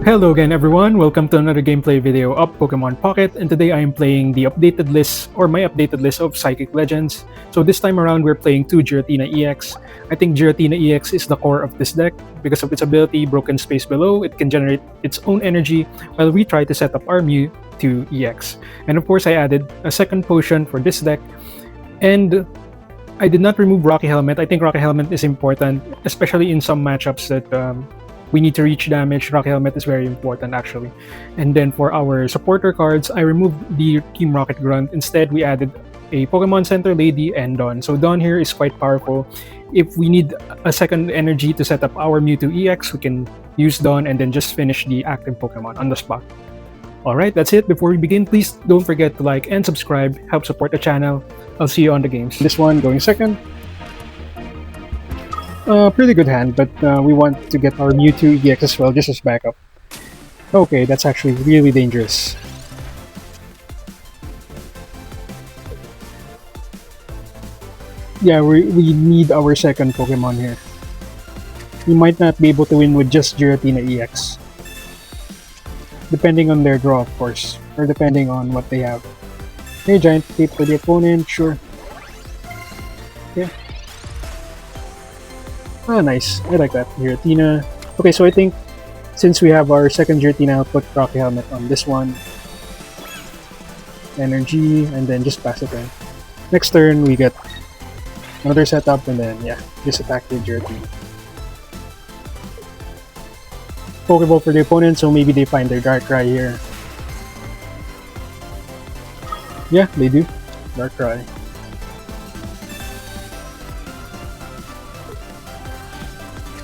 Hello again everyone, welcome to another gameplay video of Pokemon Pocket, and today I am playing the updated list, or my updated list of Psychic Legends. So this time around we're playing 2 Giratina EX. I think Giratina EX is the core of this deck. Because of its ability, Broken Space Below, it can generate its own energy while we try to set up our Mewtwo EX. And of course I added a second potion for this deck, and I did not remove Rocky Helmet. I think Rocky Helmet is important, especially in some matchups that we need to reach damage. Rocky Helmet is very important actually. And then for our supporter cards, I removed the Team Rocket Grunt. Instead, we added a Pokemon Center Lady and Dawn. So Dawn here is quite powerful. If we need a second energy to set up our Mewtwo EX, we can use Dawn and then just finish the active Pokemon on the spot. Alright, that's it. Before we begin, please don't forget to like and subscribe. Help support the channel. I'll see you on the games. This one going second. Pretty good hand, but we want to get our Mewtwo EX as well, just as backup. Okay, that's actually really dangerous. Yeah, we need our second Pokemon here. We might not be able to win with just Giratina EX. Depending on their draw, of course. Or depending on what they have. Okay, Giant Tape for the opponent, sure. Yeah. Ah, nice. I like that. Giratina. Okay, so I think since we have our second Giratina, I'll put Rocky Helmet on this one. Energy, and then just pass it in. Next turn, we get another setup, and then, yeah, just attack with Giratina. Pokeball for the opponent, so maybe they find their Darkrai here. Yeah, they do. Darkrai.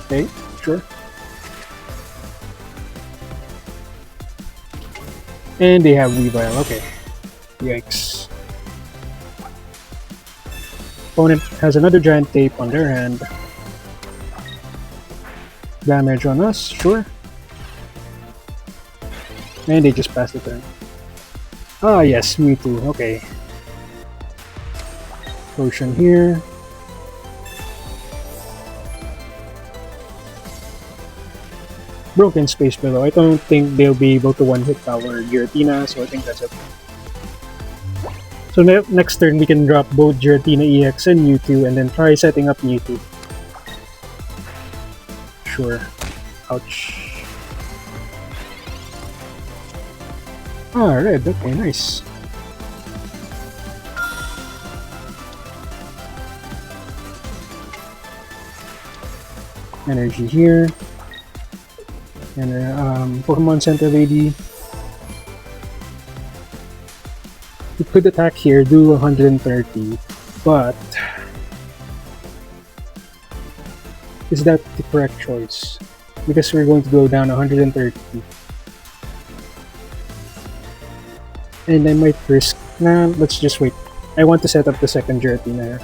Okay, sure. And they have Weavile, okay. Yikes. Opponent has another Giant Tape on their hand. Damage on us, sure. And they just passed the turn. Ah yes, Mewtwo, okay. Potion here. Broken Space Below. I don't think they'll be able to one-hit our Giratina, so I think that's it. So next turn we can drop both Giratina EX and Mewtwo, and then try setting up Mewtwo. Sure. Ouch. Ah, red. Okay, nice. Energy here. And Pokemon Center Lady. We could attack here, do 130, but is that the correct choice? Because we're going to go down 130. And I might risk. Nah, let's just wait. I want to set up the second Giratina.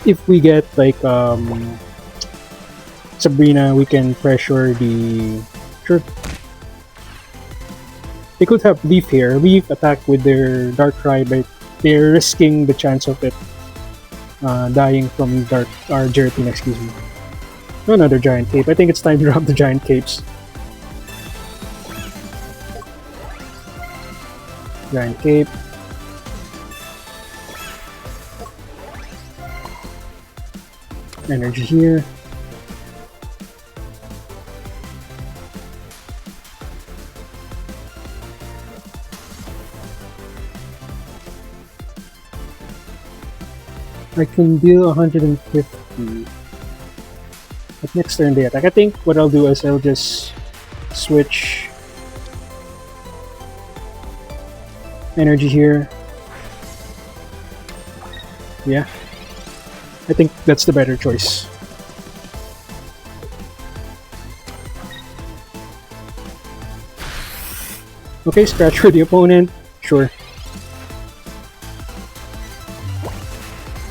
If we get like Sabrina, we can pressure the... Sure. They could have Leaf here. Leaf attack with their Darkrai, but they're risking the chance of it dying from Giratina, excuse me. Another Giant Cape. I think it's time to drop the Giant Capes. Giant Cape. Energy here. I can deal 150. But next turn they attack. I think what I'll do is I'll just switch energy here. Yeah. I think that's the better choice. Okay, scratch for the opponent. Sure.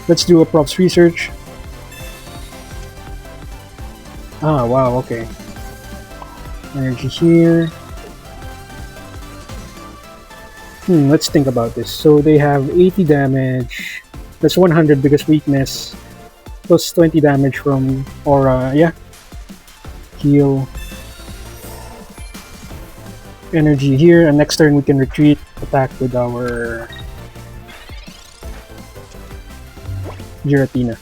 Let's do a props research. Ah, wow, okay. Energy here. Let's think about this. So they have 80 damage. That's 100 because weakness. Plus 20 damage from Aura. Yeah. Heal. energy here, and next turn we can retreat, attack with our Giratina.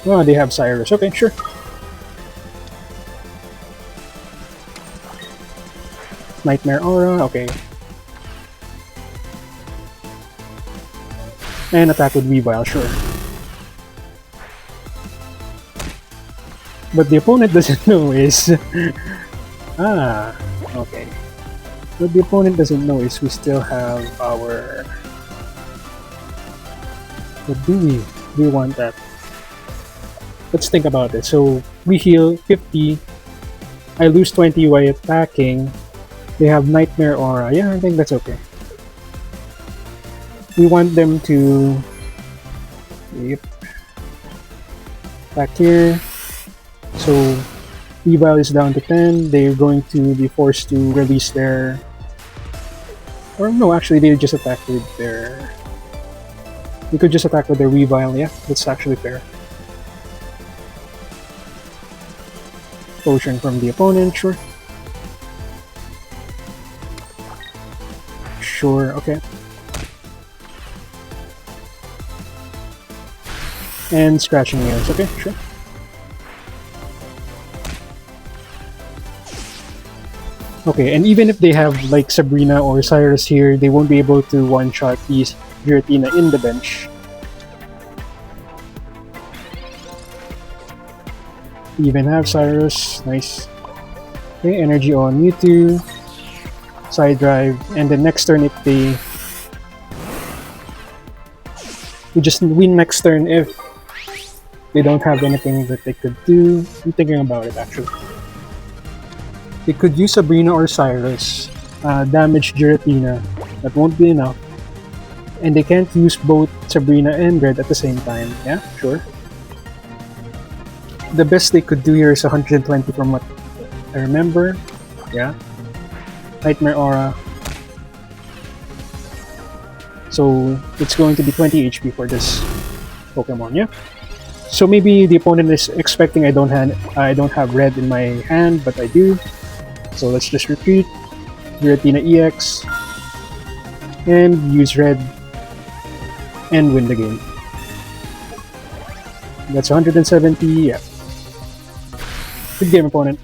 Oh, they have Cyrus. Okay, sure. Nightmare Aura, okay. And attack with Weavile, sure. But the opponent doesn't know is... okay. What the opponent doesn't know is we still have our... What do we? Do we want that? Let's think about it. So, we heal 50. I lose 20 while attacking. They have Nightmare Aura. Yeah, I think that's okay. We want them to... Yep. Back here. So, Weavile is down to 10. They're going to be forced to release their... Or no, actually, they just attack with their... They could just attack with their Weavile. Yeah, that's actually fair. Potion from the opponent, sure. Sure, okay. And scratching ears, okay, sure. Okay, and even if they have like Sabrina or Cyrus here, they won't be able to one-shot these Giratina in the bench. Even have Cyrus, nice. Okay, energy on Mewtwo, side drive, and then next turn if they... We just win next turn if they don't have anything that they could do. I'm thinking about it actually. They could use Sabrina or Cyrus, damage Giratina, that won't be enough. And they can't use both Sabrina and Red at the same time, yeah, sure. The best they could do here is 120 from what I remember, yeah. Nightmare Aura. So it's going to be 20 HP for this Pokemon, yeah. So maybe the opponent is expecting I don't have Red in my hand, but I do. So let's just retreat, Giratina EX, and use Red, and win the game. That's 170, yeah. Good game, opponent.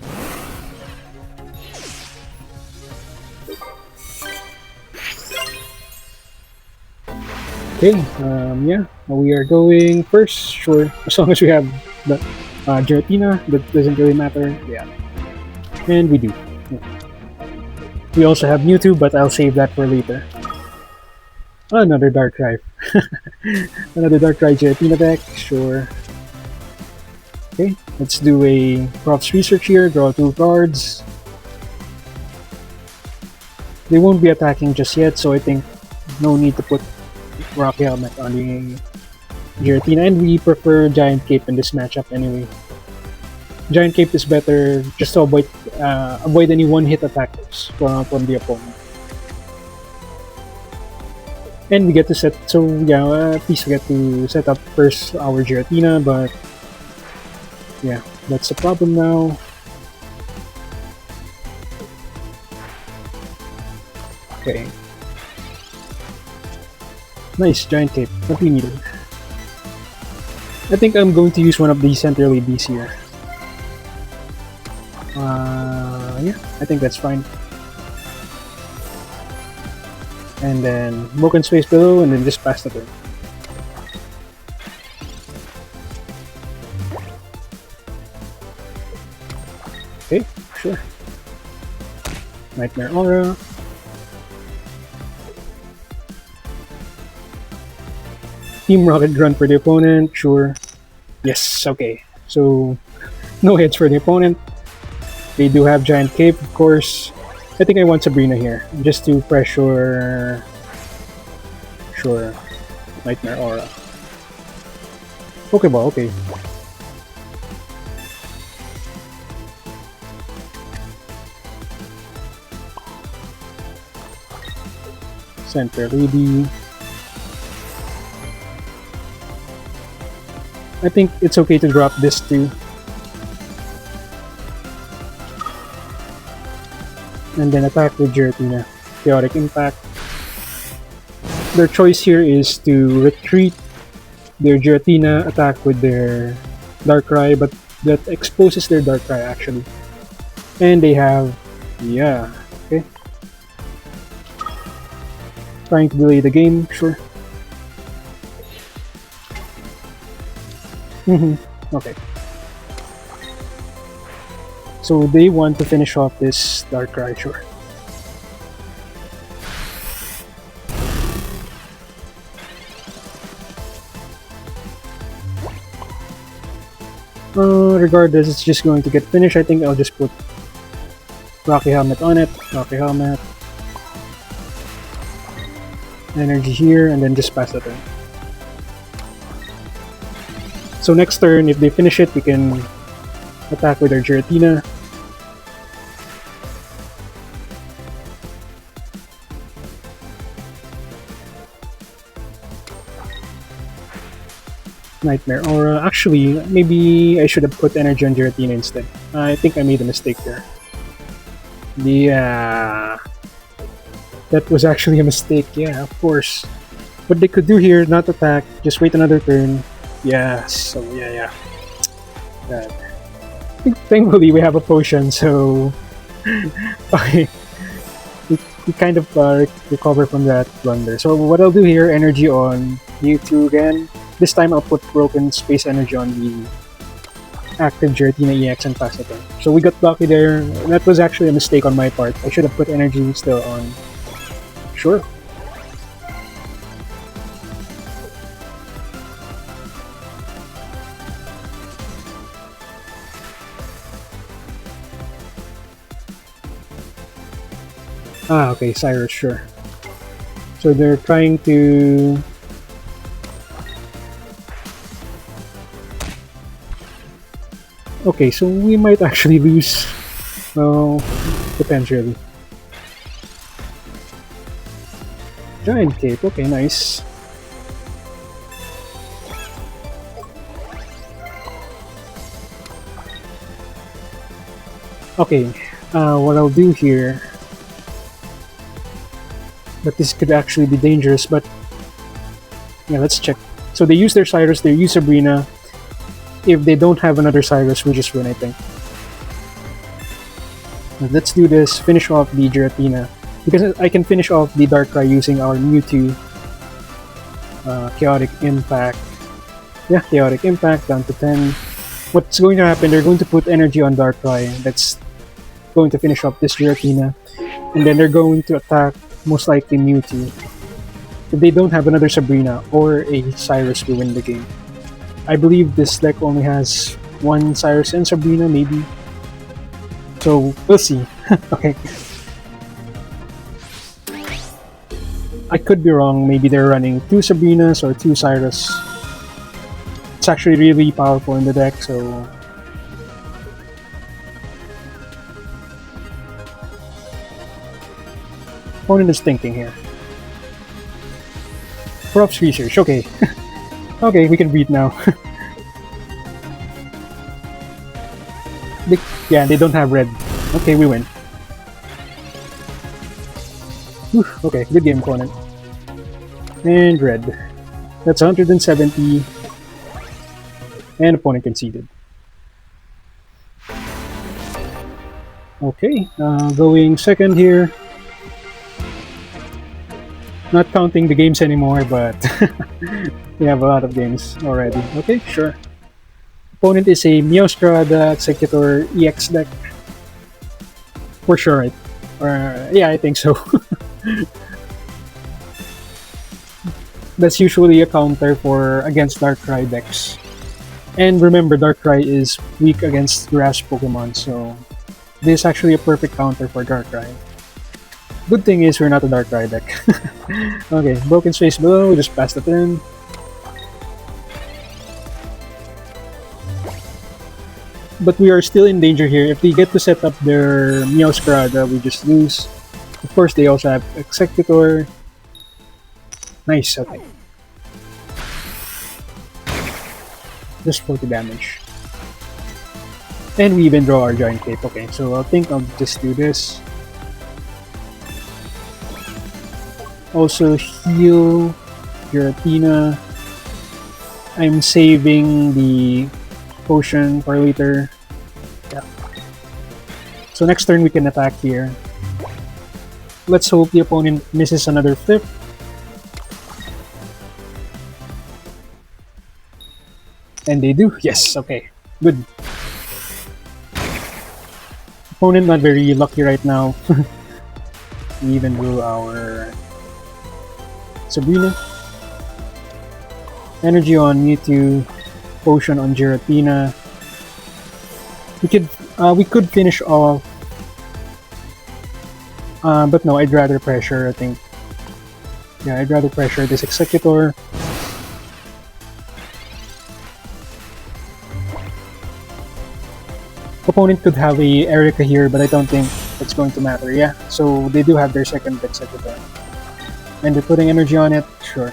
Okay, yeah, we are going first, sure, as long as we have the Giratina, that doesn't really matter, yeah. And we do. We also have Mewtwo, but I'll save that for later. Another Darkrai. Another Darkrai Giratina deck, sure. Okay, let's do a Prof's Research here, draw 2 cards. They won't be attacking just yet, so I think no need to put Rocky Helmet on the Giratina, and we prefer Giant Cape in this matchup anyway. Giant Cape is better just to avoid any one-hit attacks from the opponent. And we get to set, so yeah, at least we get to set up first our Giratina, but yeah, that's the problem now. Okay. Nice, Giant Cape, what we needed. I think I'm going to use one of these Center LEDs here. Yeah, I think that's fine. And then broken space below, and then just pass the turn. Okay, sure. Nightmare Aura. Team Rocket Grunt for the opponent, sure. Yes, okay. So, no hits for the opponent. They do have Giant Cape, of course. I think I want Sabrina here, just to pressure... Sure. Nightmare Aura. Pokeball, okay. Center Lady. I think it's okay to drop this too. And then attack with Giratina. Chaotic Impact. Their choice here is to retreat their Giratina, attack with their Darkrai, but that exposes their Darkrai actually. And they have, yeah, okay. Trying to delay the game, sure. Okay. So they want to finish off this Darkrai, sure. Regardless, it's just going to get finished. I think I'll just put Rocky Helmet on it. Rocky Helmet. Energy here, and then just pass the turn. So next turn, if they finish it, we can attack with our Giratina. Nightmare Aura. Actually, maybe I should have put energy on Giratina instead. I think I made a mistake there. Yeah. That was actually a mistake, yeah, of course. What they could do here, not attack, just wait another turn. Yeah, so yeah. Thankfully, we have a potion, so... okay. We kind of recover from that blunder. So what I'll do here, energy on Mewtwo again. This time I'll put Broken Space Energy on the active Giratina EX and pass it on. So we got lucky there. That was actually a mistake on my part. I should have put energy still on. Sure. Ah, okay, Cyrus, sure. So they're trying to... Okay, so we might actually lose. Well, depends really. Giant Cape, okay, nice. Okay, what I'll do here... But this could actually be dangerous, but... Yeah, let's check. So they use their Cyrus, they use Sabrina. If they don't have another Cyrus, we just win, I think. Let's do this, finish off the Giratina. Because I can finish off the Darkrai using our Mewtwo. Chaotic Impact. Yeah, Chaotic Impact, down to 10. What's going to happen, they're going to put energy on Darkrai. That's going to finish off this Giratina. And then they're going to attack, most likely Mewtwo. If they don't have another Sabrina or a Cyrus, we win the game. I believe this deck only has one Cyrus and Sabrina, maybe. So, we'll see. Okay. I could be wrong, maybe they're running 2 Sabrinas or 2 Cyrus. It's actually really powerful in the deck, so... Opponent is thinking here. Props research, okay. Okay, we can breathe now. Yeah, they don't have red. Okay, we win. Whew, okay, good game, opponent. And red. That's 170. And opponent conceded. Okay, going second here. Not counting the games anymore, but we have a lot of games already. Okay, sure. Opponent is a Meowscarada Exeggutor EX deck. For sure, right? Yeah, I think so. That's usually a counter for against Darkrai decks. And remember, Darkrai is weak against grass Pokemon, so this is actually a perfect counter for Darkrai. Good thing is we're not a Darkrai deck. Okay, Broken Space below, just pass the turn. But we are still in danger here. If they get to set up their Meowscarada, we just lose. Of course, they also have Exeggutor. Nice, okay. Just 40 damage. And we even draw our Giant Cape. Okay, so I think I'll just do this. Also heal Giratina. I'm saving the potion for later. Yeah. So next turn we can attack here. Let's hope the opponent misses another flip. And they do. Yes, okay. Good. Opponent not very lucky right now. We even drew our Sabrina. Energy on Mewtwo. Potion on Giratina. We could finish off. But no, I'd rather pressure, I think. Yeah, I'd rather pressure this Exeggutor. Opponent could have a Erica here, but I don't think it's going to matter. Yeah, so they do have their second Exeggutor. And they're putting energy on it? Sure.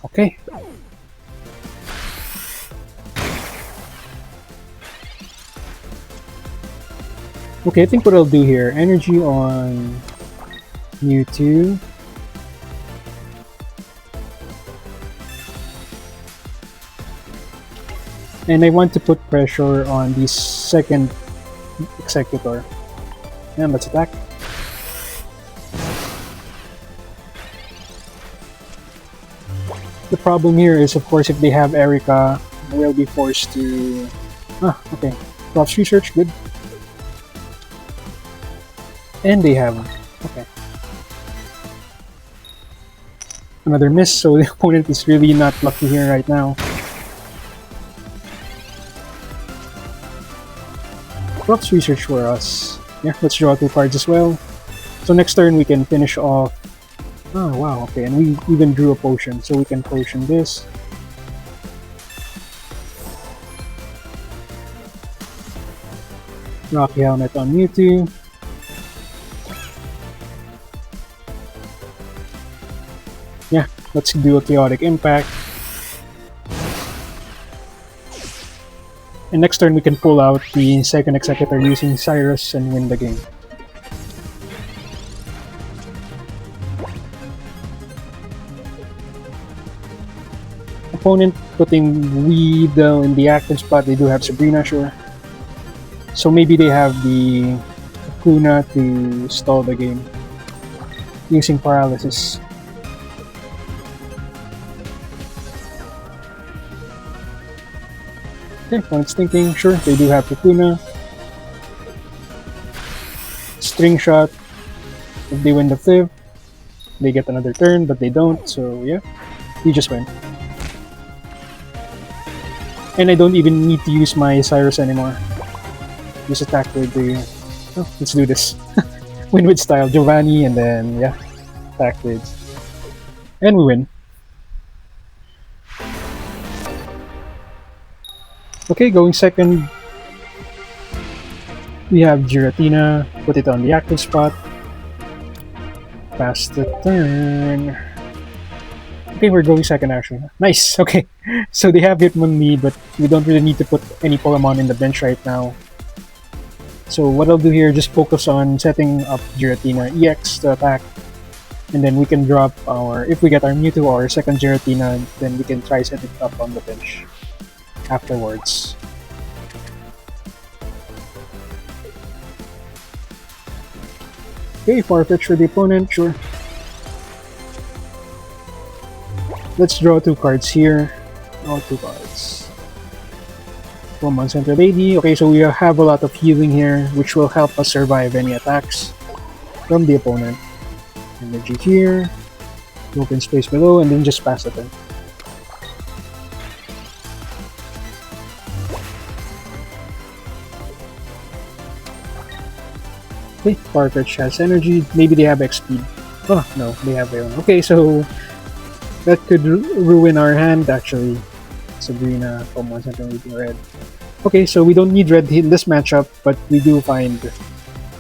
Okay. Okay, I think what I'll do here, energy on Mewtwo. And I want to put pressure on the second Exeggutor. And let's attack. The problem here is, of course, if they have Erica, we'll be forced to... Ah, okay. Props research, good. And they have... Okay. Another miss, so the opponent is really not lucky here right now. Props research for us. Yeah, let's draw 2 cards as well. So next turn we can finish off... Oh wow, okay, and we even drew a potion, so we can potion this. Rocky Helmet on Mewtwo. Yeah, let's do a Chaotic Impact. And next turn we can pull out the second Exeggutor using Cyrus and win the game. Opponent putting Weedle in the active spot. They do have Sabrina, sure. So maybe they have the Kuna to stall the game using Paralysis. Okay, opponent's thinking, sure, they do have Kakuna. String Shot. If they win the flip, they get another turn, but they don't, so yeah, we just win. And I don't even need to use my Cyrus anymore. Just attack with the... Oh, let's do this. Win with style, Giovanni, and then, yeah, attack with... And we win. Okay, going second, we have Giratina, put it on the active spot, pass the turn. Okay, we're going second actually. Nice, okay. So they have Hitmonlee, but we don't really need to put any Pokemon in the bench right now. So what I'll do here, just focus on setting up Giratina EX to attack, and then we can drop our, if we get our Mewtwo or our second Giratina, then we can try setting it up on the bench afterwards. Okay, Farfetch for the opponent, sure. Let's draw 2 cards here. Draw 2 cards. Pokemon Center Lady. Okay, so we have a lot of healing here, which will help us survive any attacks from the opponent. Energy here. Open space below, and then just pass the turn. Okay, Farfetch has energy. Maybe they have XP. Oh, no, they have their own. Okay, so that could ruin our hand, actually. Sabrina, Pokemon Center Lady, red. Okay, so we don't need red in this matchup, but we do find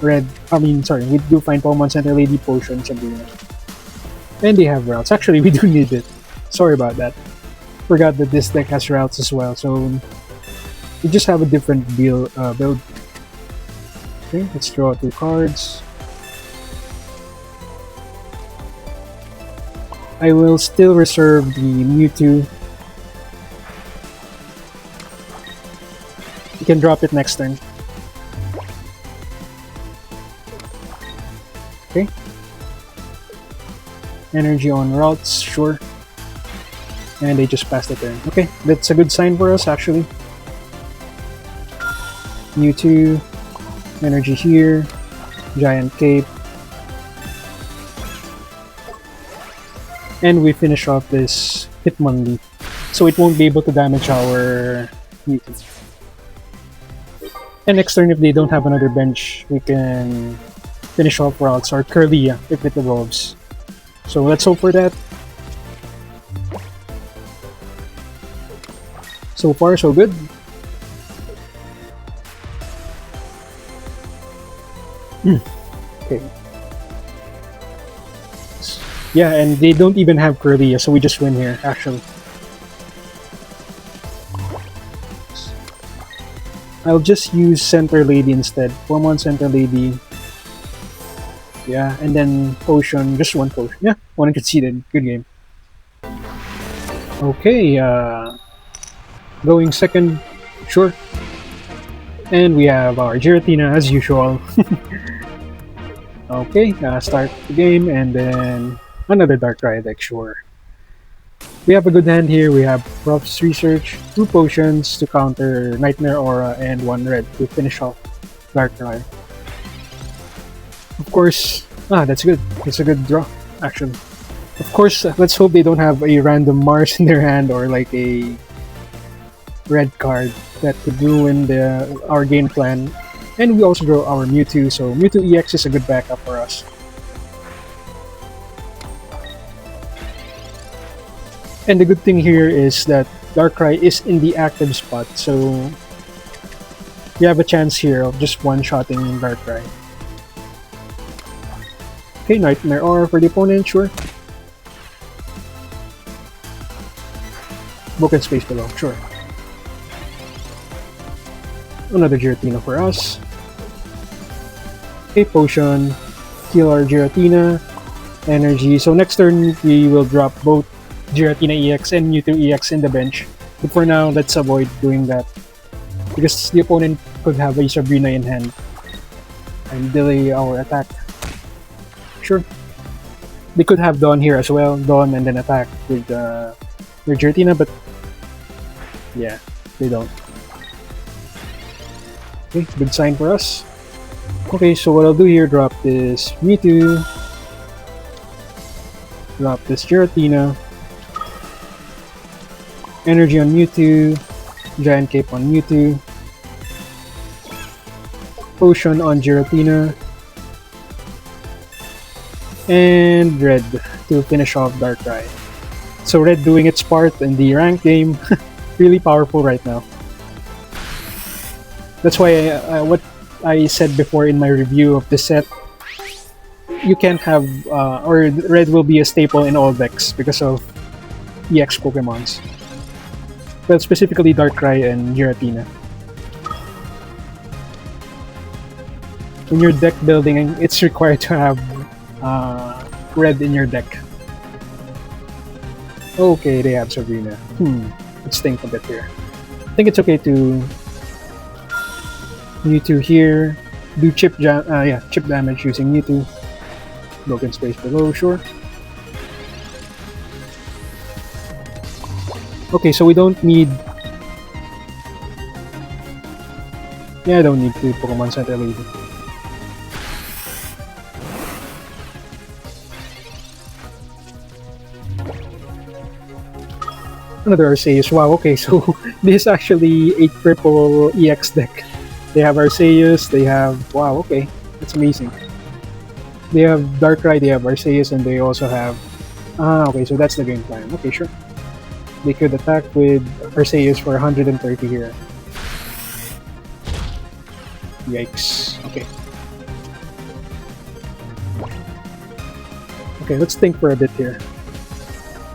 red. We do find Pokemon Center Lady, Potion, Sabrina. And they have routes. Actually, we do need it. Sorry about that. Forgot that this deck has routes as well, so we just have a different build. Okay, let's draw 2 cards. I will still reserve the Mewtwo. You can drop it next turn. Okay. Energy on routes, sure. And they just passed the turn. Okay, that's a good sign for us actually. Mewtwo, energy here, Giant Cape. And we finish off this Hitmonlee. So it won't be able to damage our Mewtwo. And next turn, if they don't have another bench, we can finish off routes or Curlia if it evolves. So let's hope for that. So far, so good. Okay. Yeah, and they don't even have Curlia, so we just win here, actually. I'll just use Center Lady instead. Pokemon Center Lady. Yeah, and then Potion, just 1 Potion. Yeah, 1 conceded. Good game. Okay, going second, sure. And we have our Giratina as usual. Okay, start the game and then another Darkrai deck, sure. We have a good hand here. We have Prof's Research, 2 potions to counter Nightmare Aura, and 1 red to finish off Darkrai. Of course, that's good. It's a good draw, actually. Of course, let's hope they don't have a random Mars in their hand or like a red card that could ruin our game plan. And we also draw our Mewtwo, so Mewtwo EX is a good backup for us. And the good thing here is that Darkrai is in the active spot, so you have a chance here of just one-shotting Darkrai. Okay, Nightmare Aura for the opponent, sure. Book and space below, sure. Another Giratina for us. Okay, Potion, heal our Giratina, energy. So next turn, we will drop both Giratina EX and Mewtwo EX in the bench. But for now, let's avoid doing that. Because the opponent could have a Sabrina in hand and delay our attack. Sure. They could have Dawn here as well. Dawn and then attack with their Giratina, but yeah, they don't. Okay, good sign for us. Okay, so what I'll do here, drop this Mewtwo, drop this Giratina, energy on Mewtwo, Giant Cape on Mewtwo, Potion on Giratina, and Red to finish off Darkrai. So Red doing its part in the ranked game, really powerful right now. That's why what I said before in my review of the set, you can't have, or Red will be a staple in all decks because of EX Pokemons. Well, specifically Darkrai and Giratina. When you're deck building, it's required to have Red in your deck. Okay, they have Sabrina. Let's think a bit here. I think it's okay to Mewtwo here, do chip damage using Mewtwo. Broken space below, sure. Okay, so we don't need... Yeah, I don't need to Pokemon Center Lady. Another Arceus. Wow, okay, so this is actually a triple EX deck. They have Arceus, they have... Wow, okay, that's amazing. They have Darkrai, they have Arceus, and they also have... okay, so that's the game plan. Okay, sure. They could attack with Arceus for 130 here. Yikes. Okay. Okay, let's think for a bit here.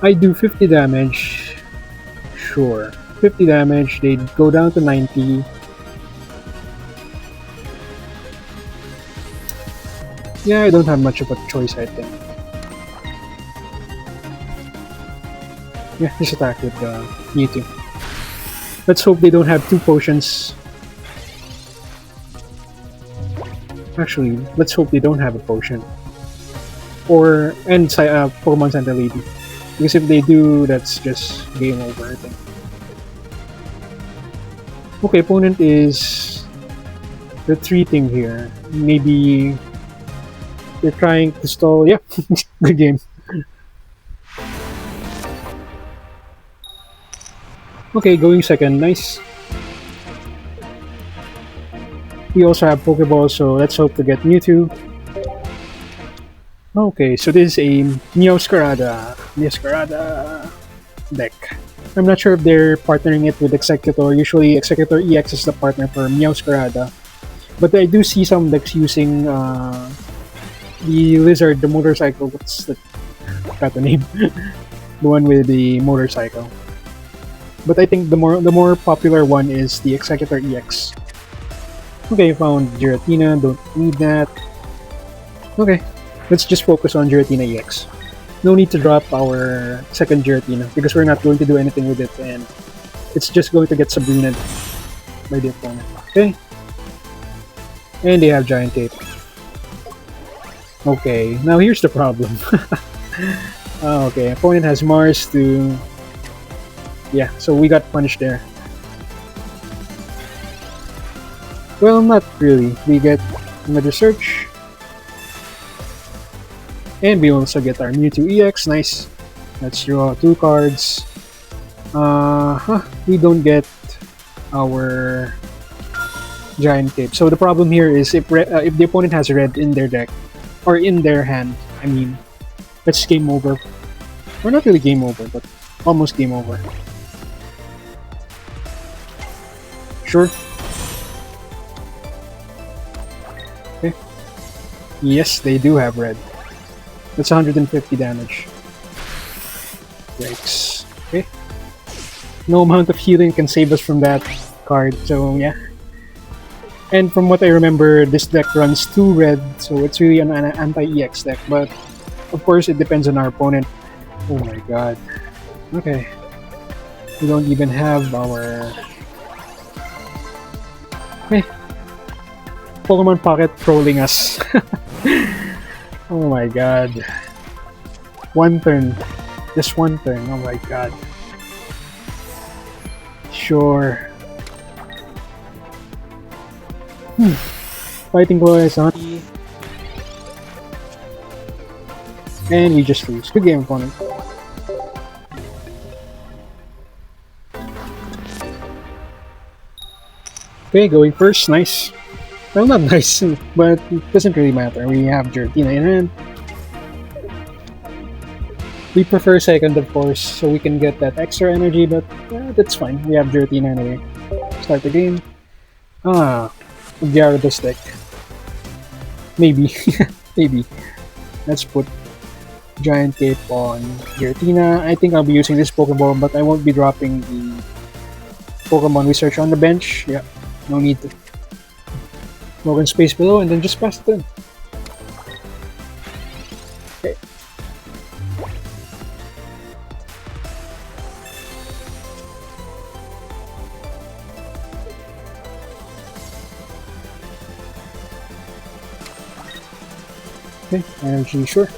I do 50 damage. Sure. 50 damage, they go down to 90. Yeah, I don't have much of a choice, I think. Yeah, just attack with Mewtwo. Let's hope they don't have two potions. Actually, let's hope they don't have a potion. And Pokemon Center Lady. Because if they do, that's just game over, I think. Okay, opponent is retreating here. Maybe they're trying to stall. Yeah, good game. Okay, going second. Nice. We also have Pokeball, so let's hope to get Mewtwo. Okay, so this is a Meowscarada deck. I'm not sure if they're partnering it with Exeggutor. Usually Exeggutor EX is the partner for Meowscarada. But I do see some decks using the lizard, the motorcycle. What's the... got the name? The one with the motorcycle. But I think the more popular one is the Exeggutor EX. Okay, found Giratina, don't need that. Okay, let's just focus on Giratina EX. No need to drop our second Giratina because we're not going to do anything with it and it's just going to get Sabrina by the opponent. Okay. And they have Giant Tape. Okay, now here's the problem. Okay, opponent has Mars to... Yeah, so we got punished there. Well, not really. We get another search. And we also get our Mewtwo EX. Nice. Let's draw 2 cards. We don't get our Giant Tape. So the problem here is if the opponent has red in their deck, or in their hand, I mean, that's game over. Or not really game over, but almost game over. Sure. Okay. Yes, they do have red. That's 150 damage. Yikes. Okay. No amount of healing can save us from that card, so yeah. And from what I remember, this deck runs 2 red, so it's really an anti-EX deck, but of course it depends on our opponent. Oh my god. Okay. We don't even have our... Okay. Pokemon Pocket trolling us. Oh my god. One turn. Just one turn. Oh my god. Sure. Fighting Glow is on. And we just lose. Good game, opponent. Okay, going first. Nice. Well, not nice, but it doesn't really matter. We have Giratina in hand. We prefer second, of course, so we can get that extra energy, but that's fine. We have Giratina anyway. Start the game. Gyarados deck. Maybe. Maybe. Let's put Giant Cape on Giratina. I think I'll be using this Pokeball, but I won't be dropping the Pokemon research on the bench. Yeah, no need to. Smoke in space below and then just pass it in. Okay. Okay, energy, sure.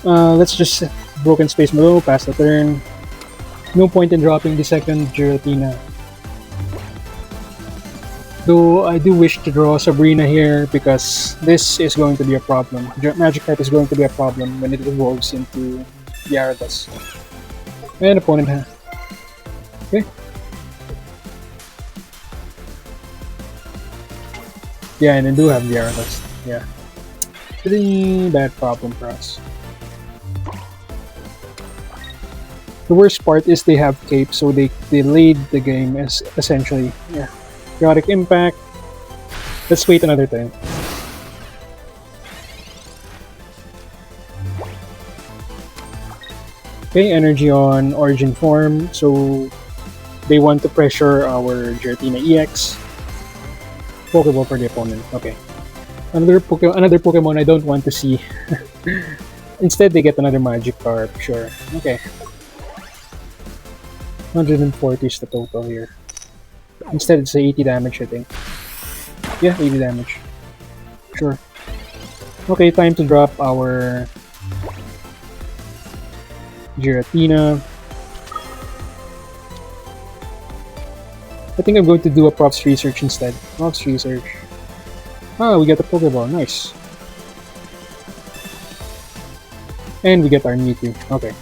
Let's just broken space below, pass the turn. No point in dropping the second Giratina. Though I do wish to draw Sabrina here because this is going to be a problem. Magic type is going to be a problem when it evolves into Gyarados. And opponent has. Okay. Yeah, and I do have Gyarados. Yeah. Pretty bad problem for us. The worst part is they have Cape, so they delayed the game as essentially. Yeah. Chaotic Impact. Let's wait another time. Okay, energy on Origin form, so they want to pressure our Giratina EX. Pokeball for the opponent. Okay. Another Pokemon I don't want to see. Instead, they get another Magikarp. Sure. Okay. 140 is the total here. Instead, it's 80 damage, I think. Yeah, 80 damage. Sure. Okay, time to drop our Giratina. I think I'm going to do a props research instead. Props research. Ah, we get a Pokeball. Nice. And we get our Mewtwo. Okay.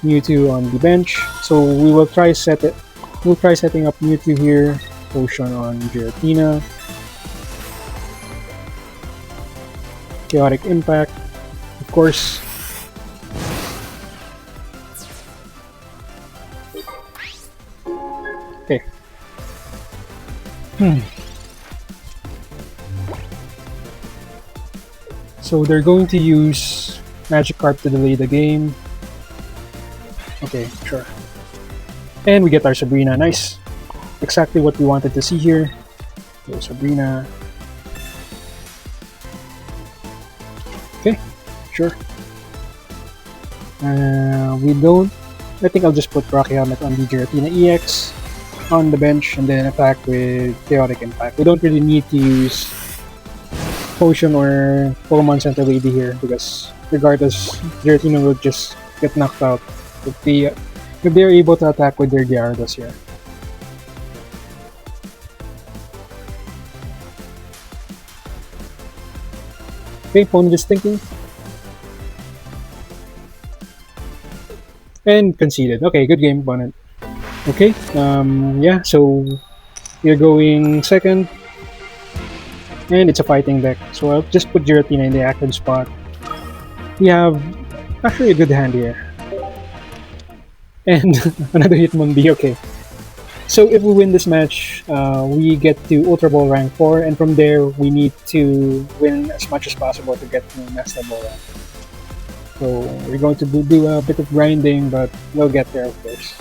Mewtwo on the bench. So we will try We'll try setting up Mewtwo here. Potion on Giratina. Chaotic Impact. Of course. Okay. So they're going to use Magikarp to delay the game. Okay, sure. And we get our Sabrina. Nice. Exactly what we wanted to see here. So Sabrina. Okay, sure. We don't... I think I'll just put Rocky Helmet on the Giratina EX on the bench and then attack with Chaotic Impact. We don't really need to use Potion or Pokemon Center Lady here because regardless, Giratina will just get knocked out if they're able to attack with their Gyarados here. Okay, opponent is thinking. And conceded. Okay, good game, opponent. Okay, yeah, so you're going second. And it's a fighting deck, so I'll just put Giratina in the active spot. We have actually a good hand here. And another Hitmonlee, okay. So if we win this match, we get to Ultra Ball rank 4, and from there we need to win as much as possible to get to Master Ball rank. So we're going to do a bit of grinding, but we'll get there of course.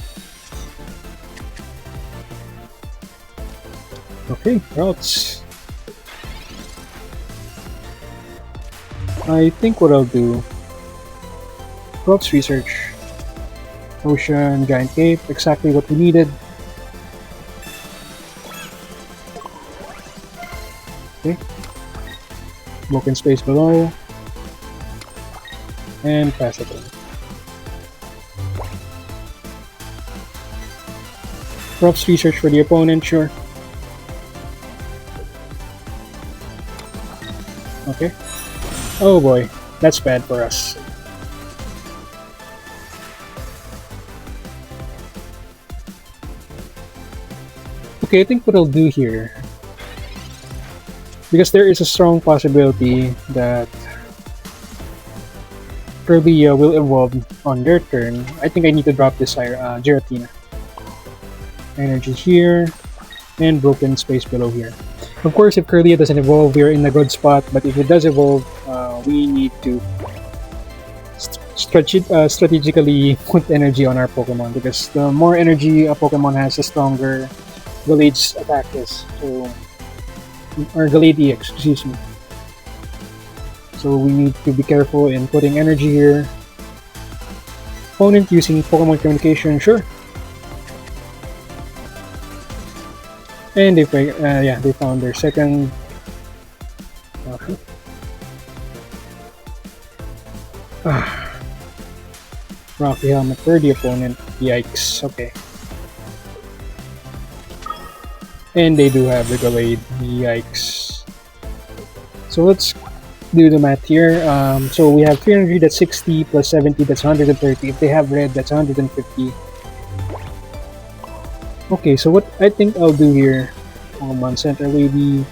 Okay, routes. I think what I'll do, Props Research, Ocean, Giant Cape, exactly what we needed. Okay. Broken space below. And pass it in. Props Research for the opponent, sure. Okay. Oh boy, that's bad for us. Okay, I think what I'll do here, because there is a strong possibility that Kirby will evolve on their turn, I think I need to drop this Giratina. Energy here, and broken space below here. Of course, if Kirlia doesn't evolve, we're in a good spot, but if it does evolve, we need to strategically put energy on our Pokemon, because the more energy a Pokemon has, the stronger Galade's attack is. So, or Galade EX, excuse me. So we need to be careful in putting energy here. Opponent using Pokemon Communication, sure. And they found their second. Rocky Helmet for the opponent. Yikes. Okay. And they do have the Galade. Yikes. So let's do the math here. So we have 300, that's 60, plus 70, that's 130. If they have red, that's 150. Okay, so what I think I'll do here, Pokemon Center Lady,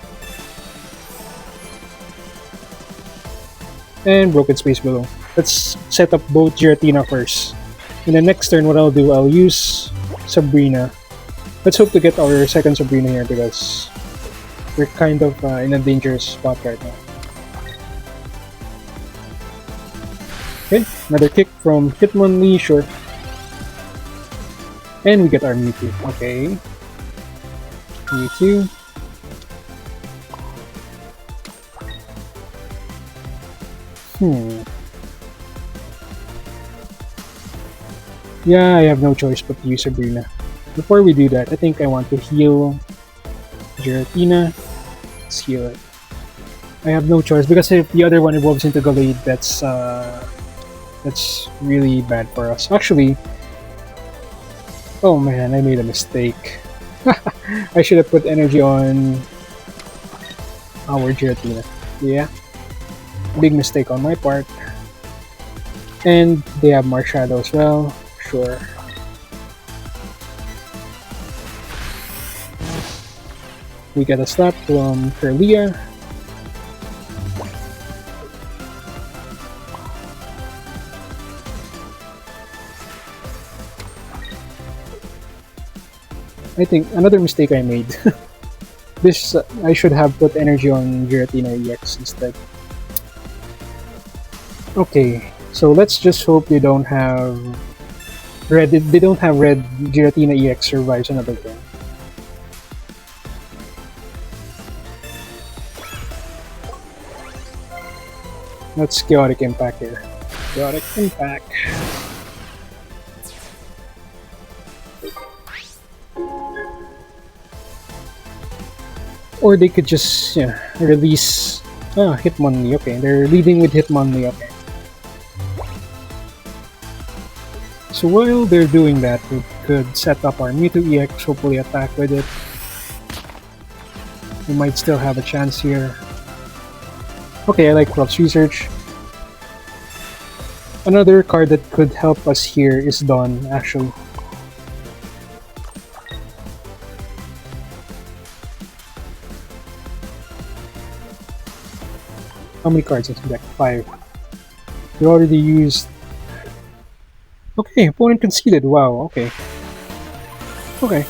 and Broken Space below. Let's set up both Giratina first. In the next turn, what I'll do, I'll use Sabrina. Let's hope to get our second Sabrina here because We're kind of in a dangerous spot right now. Okay, another kick from Hitmonlee, sure. And we get our Mewtwo. Okay. Mewtwo. Yeah, I have no choice but to use Sabrina. Before we do that, I think I want to heal Giratina. Let's heal it. I have no choice because if the other one evolves into Galade, that's really bad for us. Actually, oh man, I made a mistake. I should have put energy on our Giratina. Yeah, big mistake on my part. And they have Marshadow as well. Sure. We get a slap from Kirlia. I think another mistake I made. This I should have put energy on Giratina EX instead. Okay, so let's just hope they don't have red. They don't have red. Giratina EX survives another turn. Let's chaotic impact here. Chaotic impact. Or they could just release Hitmonlee. Okay, they're leading with Hitmonlee. Okay. So while they're doing that, we could set up our Mewtwo EX, hopefully attack with it. We might still have a chance here. Okay, I like Crops Research. Another card that could help us here is Dawn, actually. How many cards in the deck? 5. We already used... Okay, opponent conceded. Wow, okay. Okay.